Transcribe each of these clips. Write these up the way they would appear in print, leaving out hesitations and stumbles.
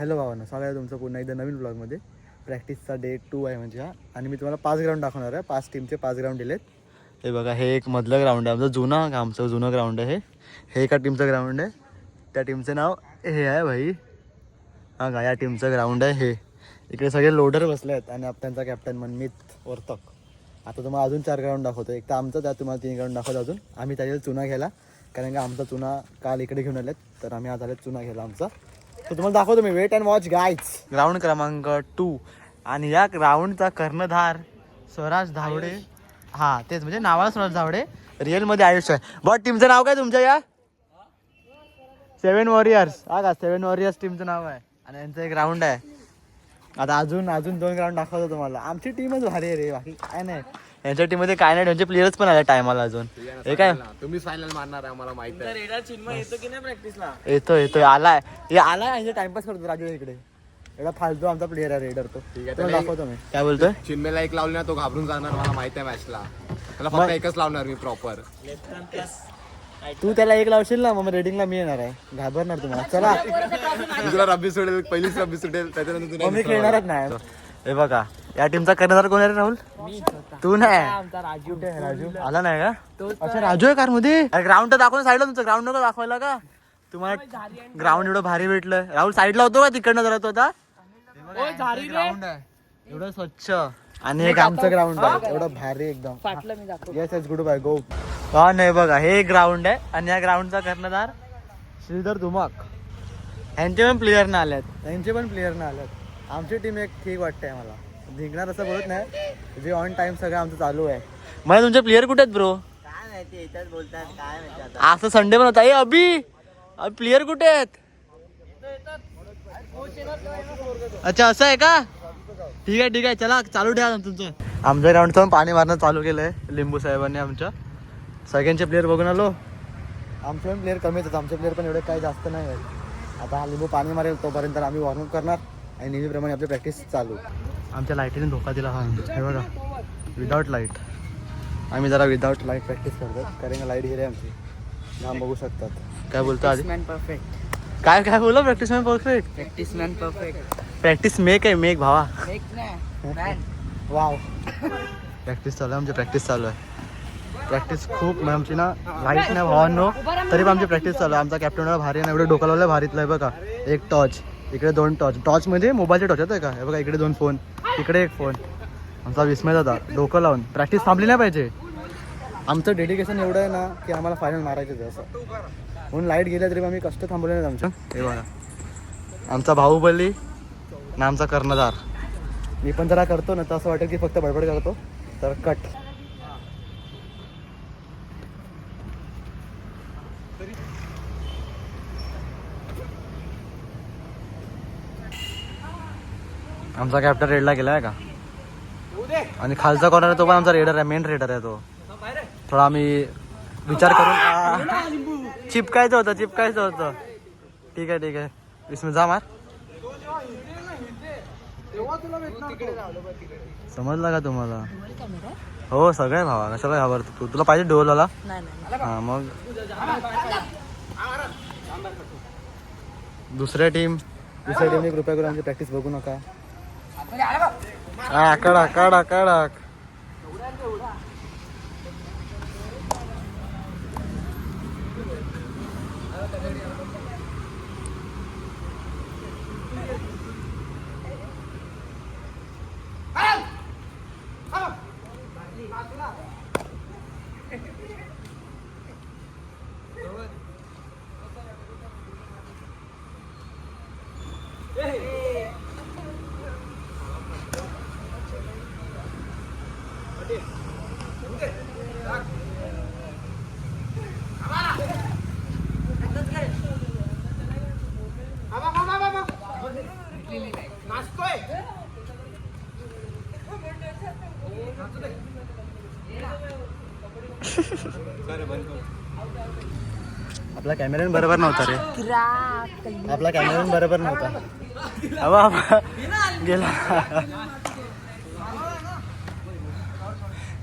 Hello भावांनो, स्वागत आहे तुमचं पुन्हा एकदा नवीन ब्लॉगमध्ये. प्रॅक्टिसचा डे 2 आहे म्हणजे हा. आणि मी तुम्हाला 5 ग्राउंड दाखवणार आहे. 5 टीमचे 5 ग्राउंड दिलेत. हे बघा, हे एक मधलं ग्राउंड आहे आमचं जुनं ग्राउंड आहे. हे एका टीमचं ग्राउंड आहे. त्या टीमचं नाव हे आहे भाई. हां का, या टीमचं ग्राउंड आहे हे. इकडे सगळे लोडर बसले आहेत आणि त्यांचा कॅप्टन मनमित वर्तक. आता तुम्हाला अजून 4 ग्राउंड दाखवतो. एक तर आमचं, त्यात तुम्हाला 3 ग्राउंड दाखवतो अजून. आम्ही त्याच्यात चुना घ्यायला, कारण का आमचा चुना काल इकडे घेऊन आलेत, तर आम्ही आज आलेत चुना घ्यायला आमचा. तर तुम्हाला दाखवतो मी. Wait and watch guys. Ground क्रमांक 2 आणि या ग्राउंडचा कर्णधार स्वराज धावडे. हा तेच, म्हणजे नावाला स्वराज धावडे, रिअलमध्ये आयुष आहे. बट टीमचं नाव काय तुमच्या या 7 वॉरियर्स? हा का, 7 वॉरियर्स टीमचं नाव आहे. आणि यांचं एक ग्राउंड आहे. आता अजून 2 ग्राउंड दाखवतो तुम्हाला. आमची टीमच भारी आहे रे, बाकी काय नाही. यांच्या टीममध्ये काय नाही, त्यांचे प्लेयर्स पण आले टायमाला अजून. हे काय तुम्ही फायनल मारणार आहे मला माहिती आहे. येतो की नाही प्रॅक्टिसला? येतोय आलाय यांचे टाइमपास करतो राजू इकडे. एवढा फालतू आमचा प्लेअर आहे रेडर. तो ठीक आहे, तुला दाखवतो मी. काय बोलतोय? चिन्मेला एक लावली ना, तो घाबरून जाणार, मला माहिती आहे. मॅचला त्याला फक्त एकच लावणार मी प्रॉपर. तू त्याला एक लावशील ना, मग रेडिंगला मी येणार आहे. घाबरणार तुम्हाला. चला, तुला रब्बी सोडेल, पहिलीच रब्बी सुटेल, त्याच्यानंतर मी खेळणारच नाही. हे बघा, या टीमचा कर्णधार कोण आहे रे राहुल? तू नाही. राजू आला नाही का? अच्छा, राजू आहे कार मध्ये. ग्राउंड तर दाखवून साईडला. तुमचं ग्राउंड नको दाखवायला का? तुम्हाला ग्राउंड एवढं भारी भेटलं. राहुल साईडला होतो का तिकडनं जरा? तो आता ग्राउंड आहे एवढं स्वच्छ. आणि एक आमचं ग्राउंड आहे एवढं भारी एकदम. येस येस, गुड बाय गो. हा नाही बघा, हे ग्राउंड आहे आणि या ग्राउंडचा कर्णधार श्रीधर धुमाक. यांचे पण प्लेयर न आल्यात. आमची टीम एक ठीक वाटते मला. जिंकणार असं बोलत नाही, जे ऑन टाइम सगळं आमचं चालू आहे. मग तुमचे प्लेयर कुठे आहेत ब्रो? काय माहिती, येतात बोलतात, काय माहिती. असं संडे पण होता. अभि प्लेयर कुठे आहेत? अच्छा, असं आहे का? ठीक आहे, चला चालू ठेवा तुमचं. आमच्या ग्राउंडचं पाणी मारणं चालू केलंय लिंबू साहेबांनी. आमच्या सगळ्यांचे प्लेयर बघून आलो. आमचे पण प्लेयर कमीच आहेत. आमचे प्लेयर पण एवढे काही जास्त नाही आहेत. आता हा लिंबू पाणी मारेल तोपर्यंत आम्ही वॉर्मअप करणार आणि नेहमीप्रमाणे आपली प्रॅक्टिस चालू. आमच्या लाईटीने धोका दिला. हा हे बघा, विदाऊट लाईट. आम्ही जरा विदाऊट लाईट प्रॅक्टिस करतो, कारण लाईट गेली आमची. नाम बघू शकतात. काय बोलतो आधी? परफेक्ट. काय बोललो? Practice man perfect. Practice make आहे, मेक भावा. वाव. प्रॅक्टिस चालू आहे, आमची प्रॅक्टिस चालू आहे. प्रॅक्टिस खूप आमची ना, लाईट नाही भावांनो, तरी पण आमची प्रॅक्टिस चालू आहे. आमचा कॅप्टन भारी आहे, एवढं डोकं लावलं भारीतलं आहे बघा. एक टॉर्च, इकडे 2 टॉर्च मध्ये मोबाईलचे टॉर्च आहेत का? हे बघा, इकडे 2 फोन, इकडे 1 फोन. आमचा विस्मय दादा डोकं लावून. प्रॅक्टिस थांबली नाही पाहिजे. आमचं डेडिकेशन एवढं आहे ना, की आम्हाला फायनल मारायचं असं. म्हणून लाईट गेल्या तरी आम्ही कष्ट थांबवले नाहीत आमचं. हे बघा, आमचा बाहुबली ना, आमचा कर्णधार. मी पण जरा करतो ना, तर असं वाटेल की फक्त बडबड करतो, तर कट. आमचा कॅप्टन रेडला गेला आहे का? आणि खालचा कॉर्नर तो पण आमचा रेडर आहे, मेन रेडर आहे तो. थोडा आम्ही विचार करून चिपकायचं होतं. ठीक आहे, इसमें जा मार. समजला का तुम्हाला? हो, सगळे भावा. कशाला घाबरतो तू? तुला पाहिजे डोलवाला? हा, मग दुसऱ्या टीमने कृपया करून आमची प्रॅक्टिस बघू नका. हा, कडक. आपला कॅमेरामॅन बरोबर नव्हता रे. गेला.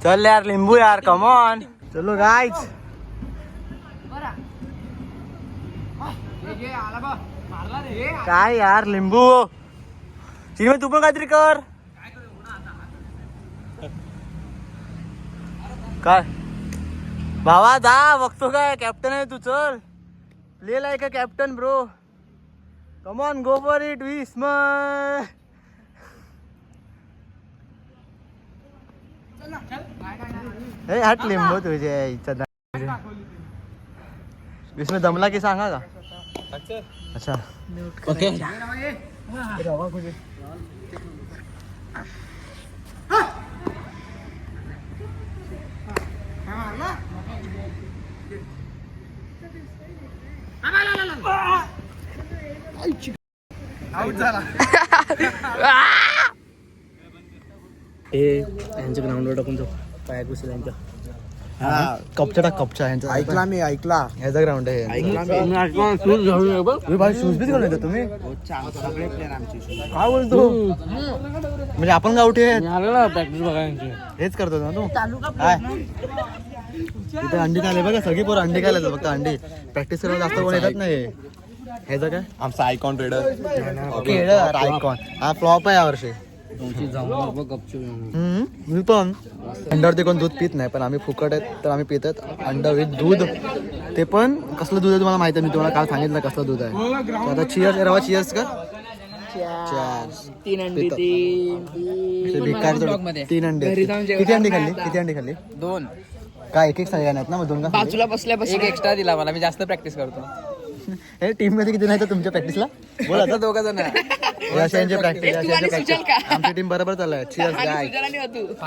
चल यार लिंबू यार, कम ऑन. चलो गाइस. मारला काय यार लिंबू चिन्मय तू पण काहीतरी कर. काय भावा जा बघतो काय कॅप्टन आहे तू चल play like a captain bro come on go for it विस्मय. हे हट लिंबू तुझे इच्छा विस्मय दमला की सांगा का. अच्छा ओके यांच्या ग्राउंडवर टाकून जाऊ पायात बसेल यांच्या. कपचा टाक कपचा यांचा ऐकला मी ऐकला ह्याचा ग्राउंड आहे. भाई शूज बीच घालून येतो तुम्ही सगळे प्लेअर आमचे काय बोलतो म्हणजे आपण गावठी आहे प्रॅक्टिस बघायची. हेच करतो ना तू काय तिथे अंडी खाले बघा सगळी पोरं अंडी खायला फक्त अंडी प्रॅक्टिस करायला जास्त कोण येतात नाही. ह्याचं काय आमचा आयकॉन ट्रेडर केळं आयकॉन हा फ्लॉप आहे यावर्षी. मी पण अंड्यावरती कोण दूध पित नाही पण आम्ही फुकट आहेत तर आम्ही पितात अंडा विथ दूध. ते पण कसलं दूध आहे तुम्हाला माहिती आहे मी तुम्हाला काल सांगितलं कसलं दूध आहे. तर आता चिअर्स रवा चिअर्स का तीन अंडी तीन अंडे किती अंडी खाल्ली 2 काय एक सगळ्या ना मग 2 का बाजूला बसल्या एक एक्स्ट्रा दिला मला. मी जास्त प्रॅक्टिस करतो. हे टीम मध्ये किती नाही तर तुमच्या प्रॅक्टिसला बोला आता 2 जण. प्रॅक्टिस आमची टीम बरोबर चालू चिअर्स गाय.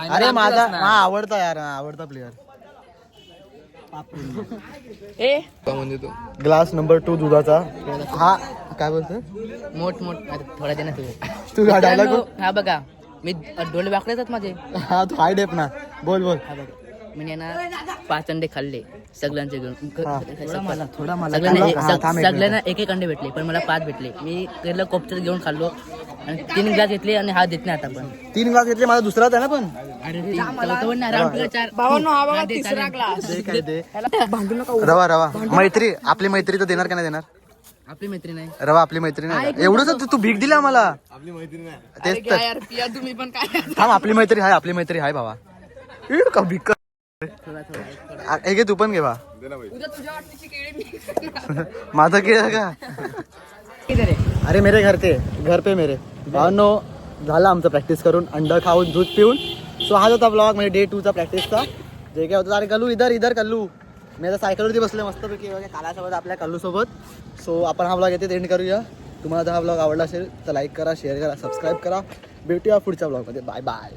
अरे माझा हा आवडता यार आवडता प्लेअर म्हणजे तू ग्लास नंबर 2 दुधाचा हा काय बोलतो मोठ थोडा दे ना तू डायलॉग हा बघा मी डोळे वाकडे येतात माझे. हा तू हाय डेप ना बोल मी ना 5 अंडे खाल्ले सगळ्यांचे घेऊन. थांब एक सगळ्यांना एक अंडे भेटले पण मला 5 भेटले. मी केलं कोपच्यात घेऊन खाल्लो आणि 3 ग्लास घेतले आणि हा देत नाही आता पण 3 ग्लास घेतले माझा दुसराच आहे ना पण ते काय ते रवा मैत्री आपली मैत्री तर देणार का नाही देणार. आपली मैत्री नाही रवा आपली मैत्री नाही एवढंच तू भीक दिली आम्हाला आपली मैत्रीण आहे. तेच तर तुम्ही पण काय थांब आपली मैत्री हाय भावा का भीक हे घे तू पण घे बा माझा केळ का. अरे मेरे घर पे मेरे भावांनो झालं आमचं प्रॅक्टिस करून अंडा खाऊन दूध पिऊन. सो हा होता ब्लॉग म्हणजे डे 2चा प्रॅक्टिसचा जे काय होतं. अरे कल्लू इधर कल्लू मी आता सायकलवरती बसले मस्तपैकी कालासोबत आपल्या कल्लूसोबत. सो आपण हा ब्लॉग येथे एंड करूया. तुम्हाला जर हा ब्लॉग आवडला असेल तर लाईक करा शेअर करा सबस्क्राईब करा. भेटूया पुढच्या ब्लॉगमध्ये बाय बाय.